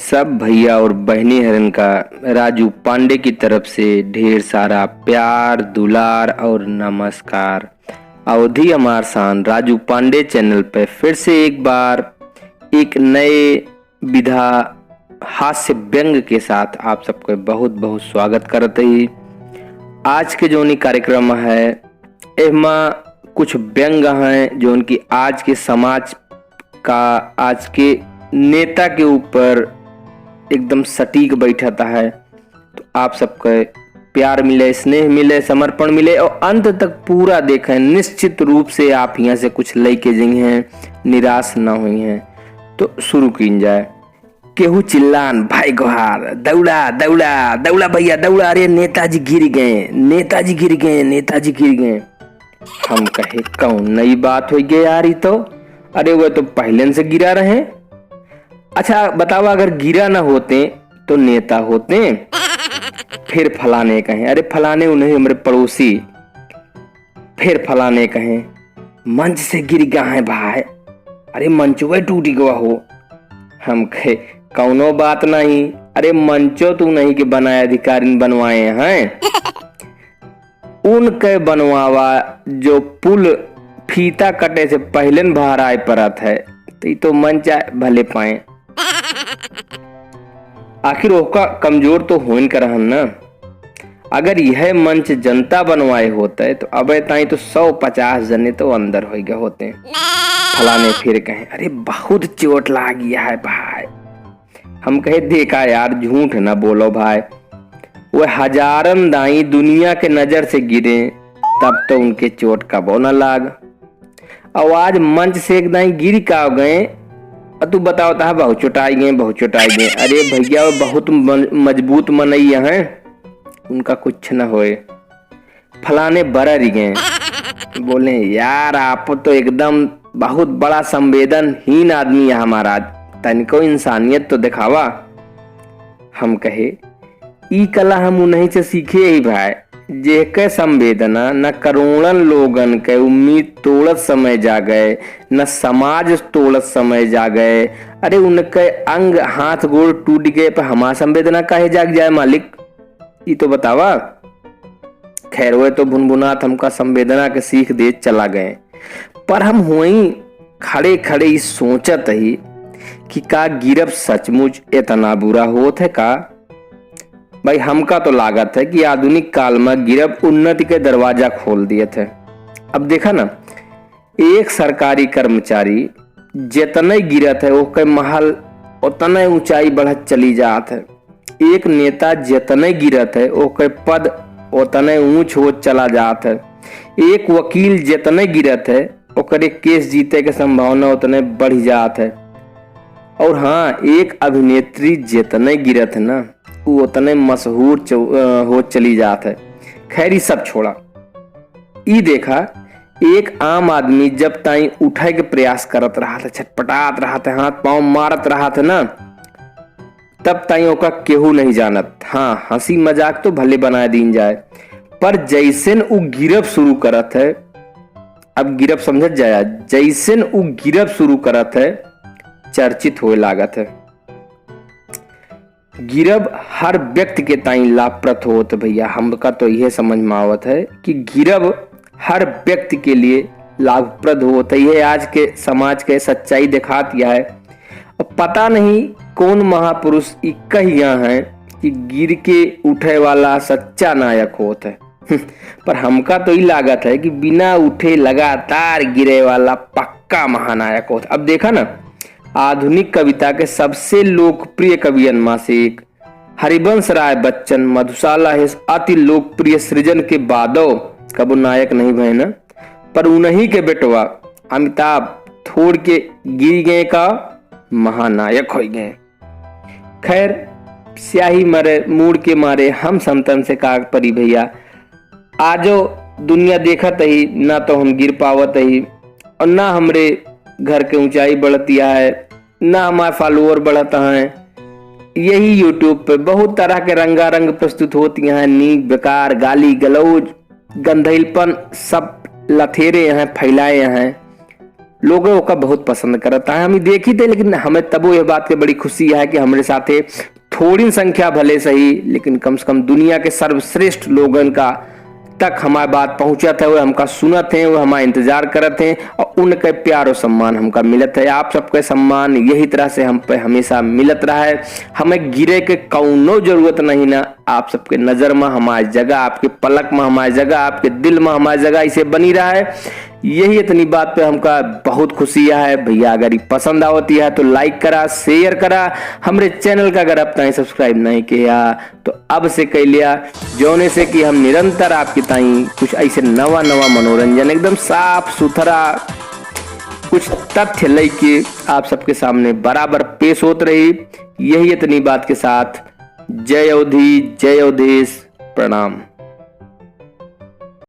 सब भैया और बहनी हरन का राजू पांडे की तरफ से ढेर सारा प्यार दुलार और नमस्कार। अवधि हमार शान राजू पांडे चैनल पे फिर से एक बार एक नए विधा हास्य व्यंग के साथ आप सबको बहुत बहुत स्वागत करते ही। आज के जो कार्यक्रम है एमा कुछ व्यंग हैं जो उनकी आज के समाज का आज के नेता के ऊपर एकदम सटीक बैठता है। तो आप सबके प्यार मिले, स्नेह मिले, समर्पण मिले और अंत तक पूरा देखें। निश्चित रूप से आप यहाँ से कुछ लेके जाएंगे हैं, निराश ना हुई हैं। तो शुरू की जाए। केहू चिल्लान भाई गुहार, दौड़ा दौड़ा दौड़ा भैया दौड़ा, अरे नेताजी गिर गए, नेताजी गिर गए, नेताजी गिर गए। हम कहे कौन नई बात हो गई यार, ये तो अरे वो तो पहले से गिरा रहे। अच्छा बताओ, अगर गिरा ना होते तो नेता होते? फिर फलाने कहें, अरे फलाने उन्हें हमारे पड़ोसी। फिर फलाने कहें मंच से गिर गया है भाई, अरे मंचो टूट गया हो। हम कहे कौनो बात नहीं, अरे मंचो तू नहीं के बनाए, अधिकारी बनवाए हैं। उनके बनवावा जो पुल फीता कटे से पहले बाहर आए परत है, तो मंच भले पाए। आखिर ओका कमजोर तो हो करहन ना। अगर यह मंच जनता बनवाए होता है तो अब ताई तो 150 जने तो अंदर हो गए होते हैं। फलाने फिर कहें अरे बहुत चोट लग गया है भाई। हम कहे देखा यार, झूठ ना बोलो भाई, वो हजारन दाई दुनिया के नजर से गिरे तब तो उनके चोट कबो न लाग। आवाज मंच से एक दाई गिर का गए, तू बताओ था बहुत चोटाई गए, बहुत चोटाई गए। अरे भैया वो बहुत मजबूत मनैया हैं, उनका कुछ न होए। फलाने बरर गए, बोले यार आप तो एकदम बहुत बड़ा संवेदनहीन आदमी है हमारा, तनिको इंसानियत तो दिखावा। हम कहे ई कला हम उन्हीं से सीखे ही भाई, जेके संवेदना न करोड़न लोगन के उम्मीद तोड़त समय जा गए, न समाज तोड़त समय जा गए। अरे उनके अंग हाथ गोड़ टूट गए पर हमारा संवेदना काहे जाग जाए मालिक, ये तो बतावा। खैर वो तो भुनभुनात हमका संवेदना के सीख दे चला गए। पर हम वहीं खड़े खड़े ही सोचत ही कि का गिरब सचमुच इतना बुरा होत है का। भाई हमका तो लागत है कि आधुनिक काल में गिरब उन्नति के दरवाजा खोल दिए थे। अब देखा ना, एक सरकारी कर्मचारी जितने गिरत है वो महल उतने ऊंचाई बढ़त चली जात है। एक नेता जितने गिरत है वो पद उतने ऊंच हो चला जात है। एक वकील जितने गिरत है ओकरे केस जीते के संभावना उतने बढ़ जात है। और हाँ, एक अभिनेत्री जितने गिरत है ना वो उतने मशहूर हो चली जात है। खैर सब छोड़ा, ई देखा एक आम आदमी जब ताई उठे के प्रयास करत रहा था, छटपटात रहा था, हाथ पांव मारत रहा था ना, तब ताई ओका केहू नहीं जानत। हाँ हंसी मजाक तो भले बनाए दीन जाए, पर जैसन उ गिरब शुरू करत है, अब गिरब समझ जाया, जैसन उ गिरब शुरू करत है चर्चित होए लागत है। गिरब हर व्यक्ति के ताई लाभप्रद होत भैया, हमका तो यह समझ में आवत है कि गिरब हर व्यक्ति के लिए लाभप्रद होता है। यह आज के समाज के सच्चाई दिखा दिया है। पता नहीं कौन महापुरुष कहिया है कि गिर के उठे वाला सच्चा नायक होता है। पर हमका तो ही लागत है कि बिना उठे लगातार गिरे वाला पक्का महानायक होता। अब देखा ना, आधुनिक कविता के सबसे लोकप्रिय कवियन में से एक हरिवंश राय बच्चन मधुशाला है अति लोकप्रिय सृजन के बादो कबो नायक नहीं भय न, पर उन्हीं के बेटवा अमिताभ थोड़ के गिर गए का महानायक हो गए। खैर स्याही मरे मूड के मारे हम संतन से का परी भैया, आजो दुनिया देखत ही ना तो हम गिर पावत ही और ना हमरे घर के ऊंचाई बढ़तिया है, ना हमारे फॉलोअर बढ़ता है। यही यूट्यूब पे बहुत तरह के रंगारंग प्रस्तुत होती हैं, नीक बेकार गाली गलौज गंधेलपन सब लथेरे हैं फैलाए हैं। लोग ओका बहुत पसंद करता है। हम देखी थे, लेकिन हमें तबो यह बात की बड़ी खुशी है कि हमारे साथ थोड़ी संख्या भले सही, लेकिन कम से कम दुनिया के सर्वश्रेष्ठ लोगन का तक हमारी बात पहुंचत है, वो हमका सुनत है, वो हमारा इंतजार करत हैं और उनके प्यार और सम्मान हमका मिलत है। आप सबके सम्मान यही तरह से हम पे हमेशा मिलत रहा है। हमें गिरे के कौनो जरूरत नहीं ना। आप सबके नजर में हमारी जगह, आपके पलक में हमारी जगह, आपके दिल में हमारी जगह इसे बनी रहा है। यही इतनी बात पे हमका बहुत खुशी है भैया। अगर ये पसंद आवती है तो लाइक करा, शेयर करा। हमारे चैनल का अगर अब तक सब्सक्राइब नहीं किया तो अब से कर लिया, जोने से कि हम निरंतर आपकी ताई कुछ ऐसे नवा नवा मनोरंजन एकदम साफ सुथरा कुछ तथ्य लेके आप सबके सामने बराबर पेश होत रही। यही इतनी बात के साथ जय अवधि, जय अवधेश, प्रणाम।